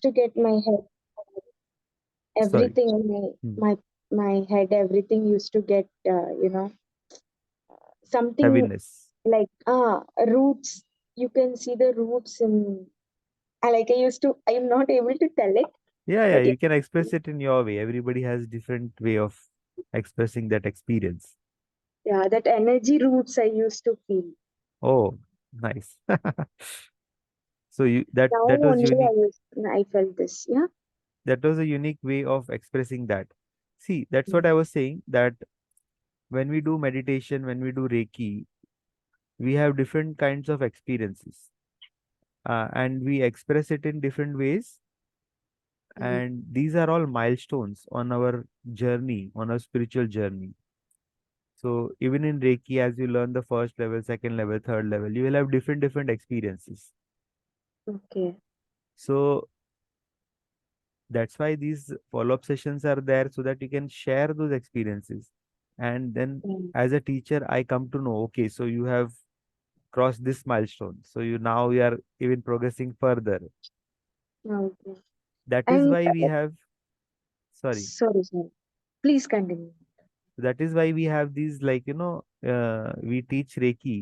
used to get my head, Sorry. everything, Hmm. my head, everything used to get, something Heaviness. like roots. You can see the roots in. I used to. I am not able to tell it, Yeah, yeah, but you can express it in your way. Everybody has different way of expressing that experience. yeah, that energy roots I used to feel. Oh, nice. So you that Now that was only unique. I felt this. Yeah. That was a unique way of expressing that. See, that's what Mm. I was saying, that when we do meditation, when we do Reiki, we have different kinds of experiences, and we express it in different ways. Mm. And these are all milestones on our journey, on our spiritual journey. So even in Reiki, as you learn the first level, second level, third level, you will have different experiences. Okay. So that's why these follow-up sessions are there, so that you can share those experiences. And then Mm. as a teacher, I come to know, okay, so you have crossed this milestone. So you are even progressing further. Okay. That is And why we have, sorry, sorry, sorry. Please continue. that is why we have these, like, we teach Reiki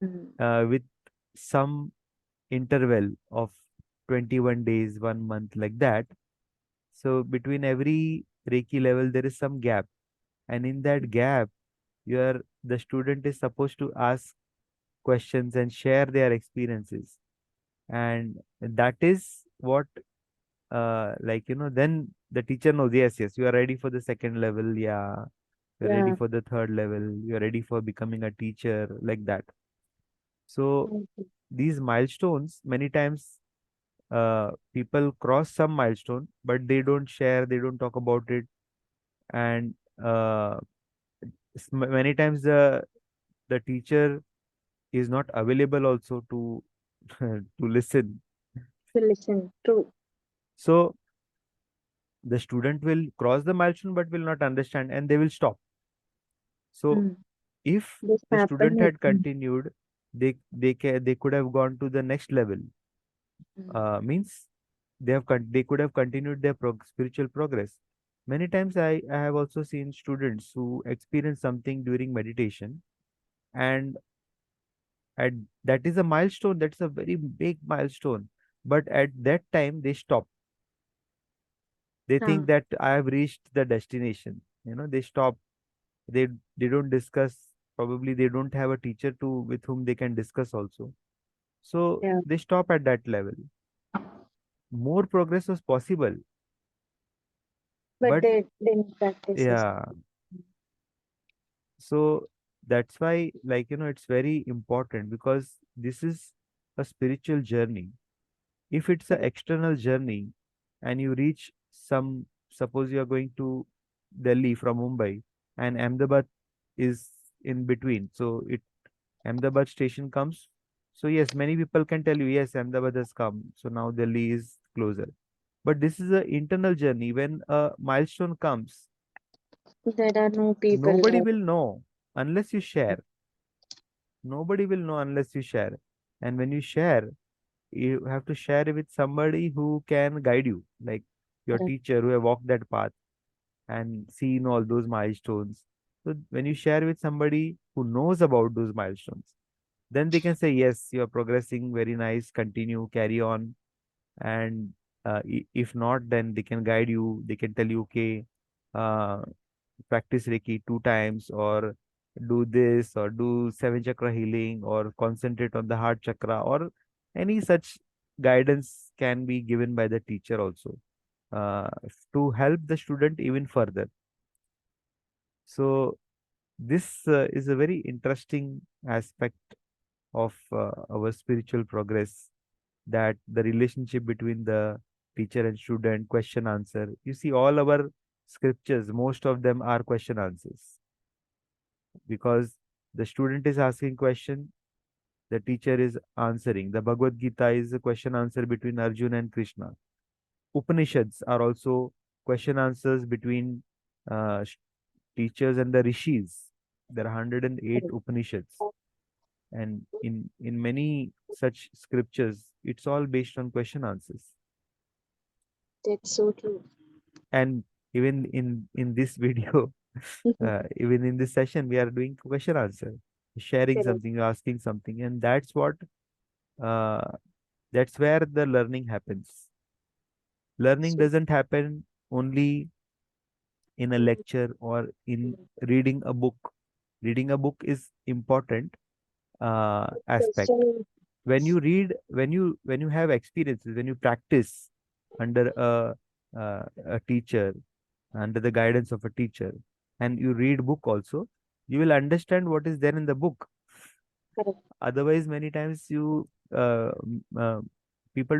Mm. with some interval of 21 days, 1 month, like that. So between every Reiki level, there is some gap. And in that gap, the student is supposed to ask questions and share their experiences. And that is what, then the teacher knows, yes, yes, you are ready for the second level. Yeah. You're ready Yeah. for the third level. You're ready for becoming a teacher, like that. So Okay. these milestones, many times, people cross some milestone, but they don't share, they don't talk about it. And uh, many times the teacher is not available also to to listen. To listen. True. So the student will cross the milestone but will not understand, and they will stop. So Mm. if This the happened student with had me. continued, they could have gone to the next level. Mm. Means they could have continued their spiritual progress. Many times I have also seen students who experience something during meditation, and at that is a milestone, that's a very big milestone. But at that time they stop. They Ah, think that I have reached the destination. They stop. They don't discuss. Probably they don't have a teacher to with whom they can discuss also. So yeah. they stop at that level. More progress was possible, But but they didn't practice this. yeah. So that's why, it's very important, because this is a spiritual journey. If it's an Correct. external journey, and you reach some, suppose you are going to Delhi from Mumbai, and Ahmedabad is in between. So Ahmedabad station comes. So yes, many people can tell you, yes, Ahmedabad has come. So now Delhi is closer. But this is an internal journey. When a milestone comes, There are no people nobody there. will know unless you share. Nobody will know unless you share. And when you share, you have to share with somebody who can guide you, like your Correct. teacher who have walked that path and seen all those milestones. So when you share with somebody who knows about those milestones, then they can say, yes, you are progressing, very nice, continue, carry on. And if not, then they can guide you. They can tell you, okay, uh, practice Reiki 2 times, or do this, or do seven chakra healing, or concentrate on the heart chakra, or any such guidance can be given by the teacher also, to help the student even further. So this is a very interesting aspect of our spiritual progress, that the relationship between the teacher and student, question answer. You see, all our scriptures, most of them are question answers, because the student is asking question, the teacher is answering. The Bhagavad Gita is a question answer between Arjuna and Krishna. Upanishads are also question answers between teachers and the rishis. There are 108 Correct. Upanishads, and in many such scriptures, it's all based on question answers. That's so true. And even in this video, even in this session, we are doing question answer, sharing Correct. something, asking something, and uh, that's where the learning happens. Learning So, doesn't happen only in a mm, lecture or in reading a book. Reading a book is important aspect. question When you read, when you have experiences, when you practice under a teacher, under the guidance of a teacher, and you read book also, you will understand what is there in the book. correct. Otherwise, many times people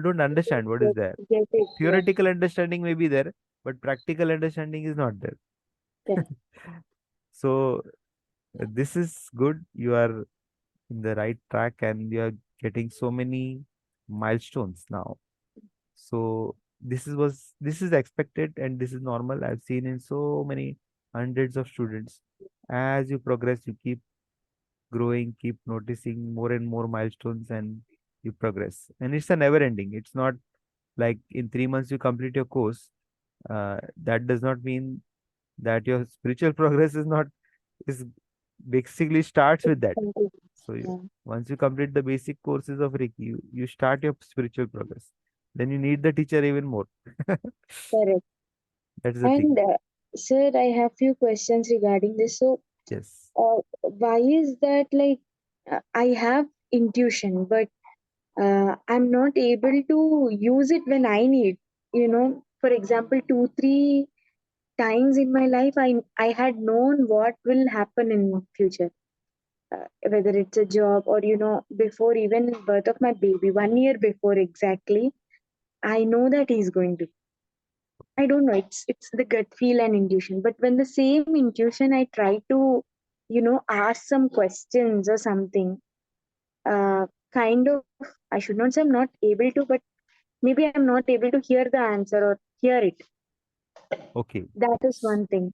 don't understand what is there. Get it. Yeah. Theoretical understanding may be there, but practical understanding is not there. Correct. So this is good. You are in the right track and you are getting so many milestones now. So this is expected and this is normal. I've seen in so many hundreds of students. As you progress, you keep growing, keep noticing more and more milestones, and you progress. And it's a never ending. It's not like in 3 months you complete your course. That does not mean that your spiritual progress is basically starts with that. Complete. So Yeah. once you complete the basic courses of Reiki, you start your spiritual progress. Then you need the teacher even more. Correct. That's the thing. And sir, I have few questions regarding this. So, Yes. why is that like I have intuition, but I'm not able to use it when I need? For example, 2, 3 times in my life, I had known what will happen in future, whether it's a job or before even birth of my baby, 1 year before exactly, I know that he's going to. I don't know. It's the gut feel and intuition. But when the same intuition, I try to, ask some questions or something. Kind of. I should not say I'm not able to, but maybe I'm not able to hear the answer or hear it. Okay. That is S- one thing.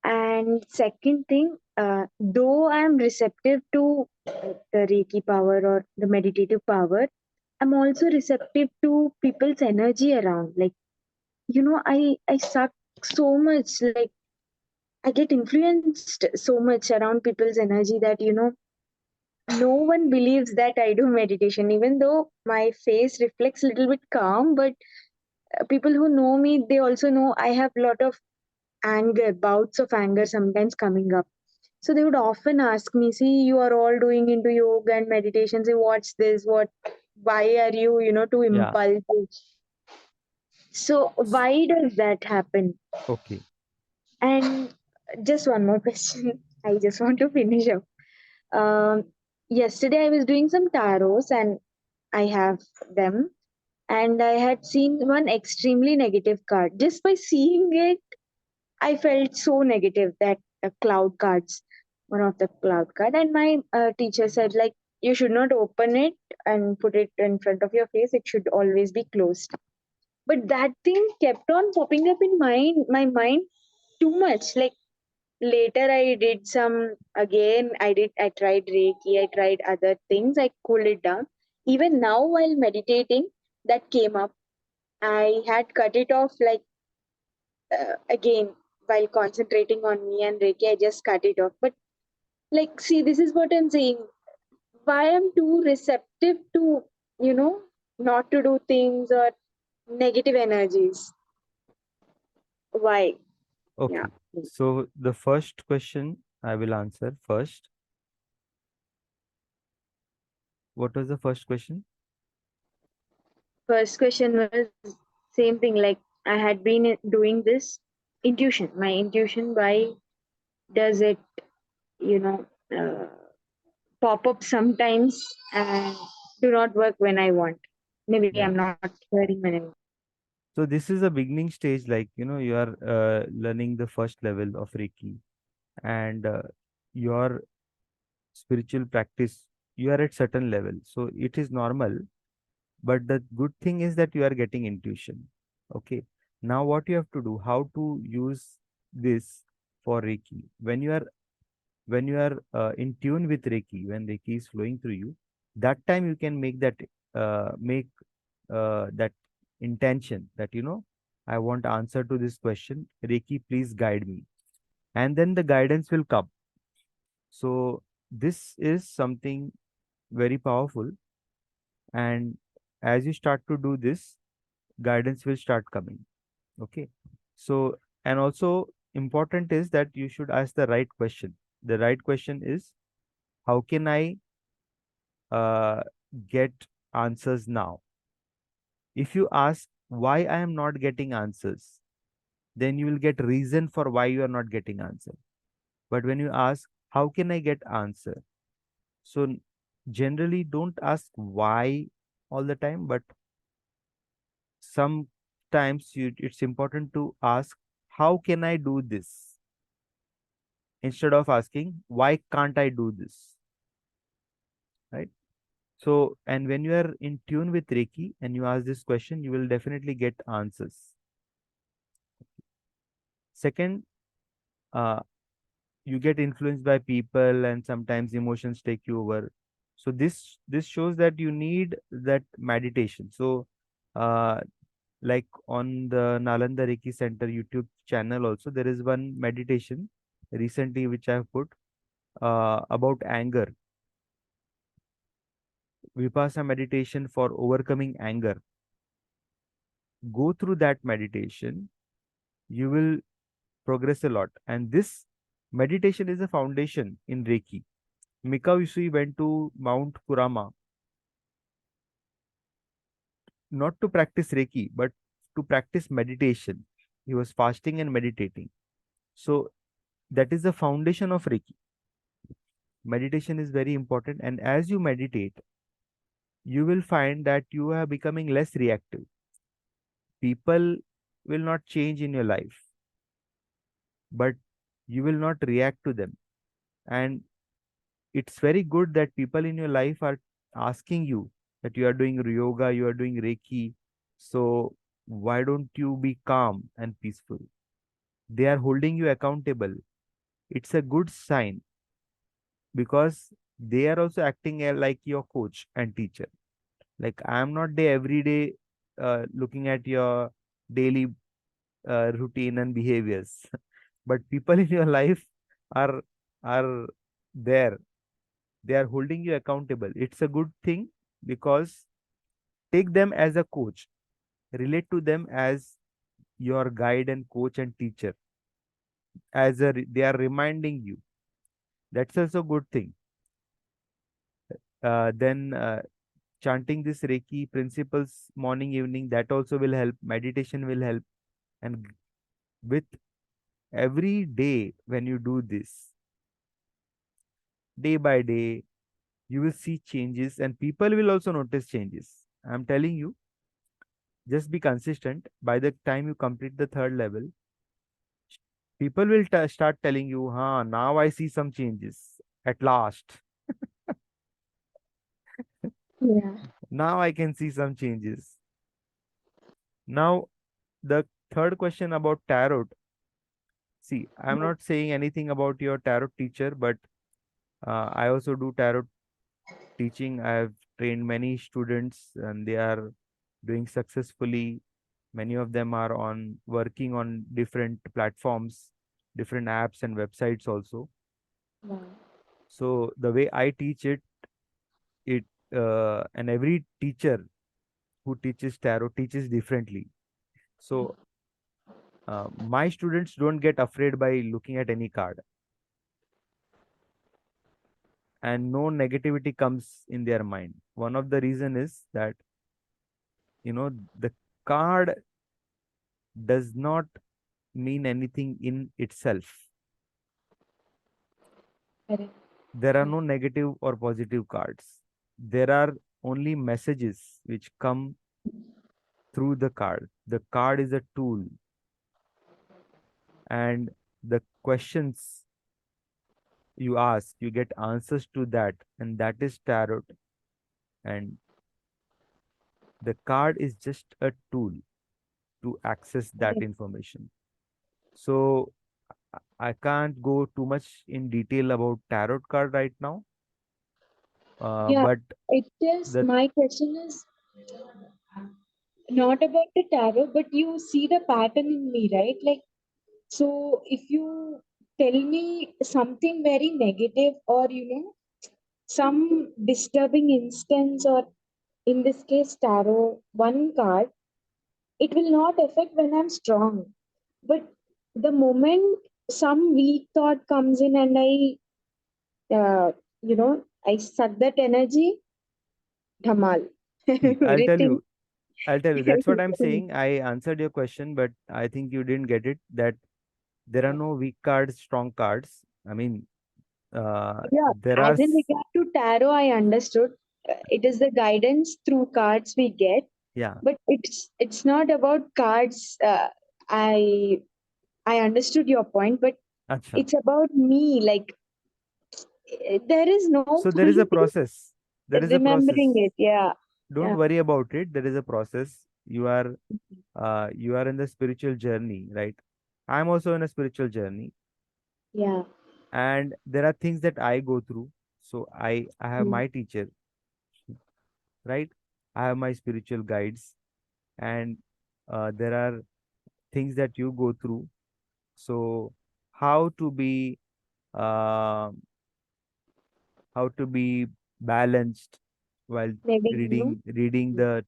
And second thing, though I'm receptive to the Reiki power or the meditative power, I'm also receptive to people's energy around. Like, I suck so much. Like, I get influenced so much around people's energy that, no one believes that I do meditation, even though my face reflects a little bit calm. But people who know me, they also know I have a lot of anger, bouts of anger sometimes coming up. So they would often ask me, see, you are all doing into yoga and meditation. Say, what's this? Why are you, too Yeah. impulsive? So S- why does that happen? Okay. And just one more question. I just want to finish up. Um, Yesterday I was doing some tarots and I have them. And I had seen one extremely negative card. Just by seeing it, I felt so negative that cloud cards, one of the cloud card, and my teacher said like you should not open it and put it in front of your face. It should always be closed. But that thing kept on popping up in my mind too much. Like later, I did some again. I tried Reiki. I tried other things. I cooled it down. Even now, while meditating, that came up. I had cut it off like again while concentrating on me and Reiki, I just cut it off. But like, see, this is what I'm saying. Why I'm too receptive to, you know, not to do things or negative energies. Why? Yeah. Okay. So the first question I will answer first. What was the first question? First question was same thing. Like I had been doing this intuition. My intuition. Why does it, you know, uh, pop up sometimes and do not work when I want? Maybe I'm Yeah. not hearing when I want. So this is a beginning stage, like you are learning the first level of Reiki, and your spiritual practice, you are at certain level. So it is normal. But the good thing is that you are getting intuition. Okay. Now what you have to do, how to use this for Reiki. When you are in tune with Reiki, when Reiki is flowing through you, that time you can make that intention that I want answer to this question. Reiki, please guide me. And then the guidance will come. So this is something very powerful. And as you start to do this, guidance will start coming. Okay. So, and also important is that you should ask the right question. The right question is, how can I uh, get answers now? If you ask why I am not getting answers, then you will get reason for why you are not getting answer. But when you ask, how can I get answer? So generally don't ask why all the time, but sometimes it's important to ask, how can I do this? Instead of asking, why can't I do this? Right? So, and when you are in tune with Reiki and you ask this question, you will definitely get answers. Second, uh, you get influenced by people and sometimes emotions take you over. So this shows that you need that meditation. So, uh, like on the Nalanda Reiki Center YouTube channel, also there is one meditation recently which I have put about anger, Vipassana meditation for overcoming anger. Go through that meditation, you will progress a lot. And this meditation is a foundation in Reiki. Mika Usui went to Mount Kurama not to practice Reiki, but to practice meditation. He was fasting and meditating. So that is the foundation of Reiki. Meditation is very important. And as you meditate, you will find that you are becoming less reactive. People will not change in your life, but you will not react to them. And it's very good that people in your life are asking you that you are doing yoga, you are doing Reiki. So why don't you be calm and peaceful? They are holding you accountable. It's a good sign because they are also acting like your coach and teacher. Like I am not there every day looking at your daily routine and behaviors, but people in your life are are there. They are holding you accountable. It's a good thing because take them as a coach, relate to them as your guide and coach and teacher. They are reminding you. That's also a good thing. Then chanting this Reiki principles morning, evening, that also will help. Meditation will help. And with every day, when you do this, day by day, you will see changes and people will also notice changes. I'm telling you, just be consistent. By the time you complete the third level, people will start telling you, huh, now I see some changes at last. Yeah. Now I can see some changes. Now, the third question about tarot. See, I'm not saying anything about your tarot teacher, but I also do tarot teaching. I have trained many students and they are doing successfully. Many of them are on working on different platforms, different apps and websites also. Wow. So the way I teach it and every teacher who teaches tarot teaches differently. So my students don't get afraid by looking at any card, and no negativity comes in their mind. One of the reason is that the card does not mean anything in itself. Correct. There are no negative or positive cards. There are only messages which come through the card. The card is a tool, and the questions you ask, you get answers to that, and that is tarot. And the card is just a tool to access that Correct. information. So I can't go too much in detail about tarot card right now. Yeah, But it is. the My question is, not about the tarot, but you see the pattern in me, right? Like, so if you tell me something very negative, or some disturbing instance, or in this case tarot, one card, it will not affect when I'm strong. But the moment some weak thought comes in and uh, I suck that energy, dhamal. See, I'll tell Everything. you. I'll tell you. That's what I'm Everything. saying. I answered your question, but I think you didn't get it. That there are Yeah. no weak cards, strong cards. I mean, Yeah, there are. as in regard to tarot, I understood. It is the guidance through cards we get, Yeah. but it's not about cards. I I understood your point, but Acha. it's about me. Like, there is no So there is point a in process. There is a remembering process. it. Yeah, Don't yeah, worry about it. There is a process. You are in the spiritual journey, right? I'm also in a spiritual journey, yeah. and there are things that I go through. So I have Mm. my teacher, right? I have my spiritual guides, and there are things that you go through. So how to be uh, how to be balanced while Maybe reading Mm. the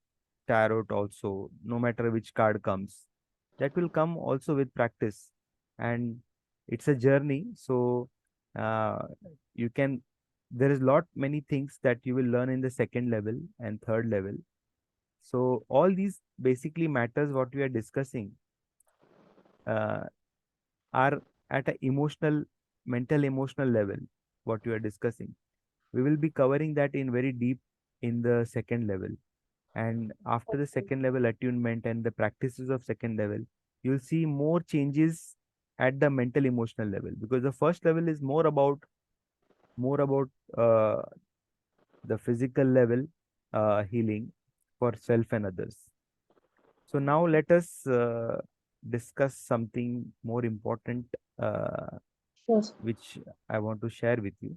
tarot also, no matter which card comes. That will come also with practice, and it's a journey. So uh, you can there is lot many things that you will learn in the second level and third level. So all these basically matters what we are discussing uh, are at a mental emotional level, what you are discussing. We will be covering that in very deep in the second level. And after the second level attunement and the practices of second level, you'll see more changes at the mental emotional level, because the first level is more about uh, the physical level healing for self and others. So now let us discuss something more important, uh, Sure. which I want to share with you.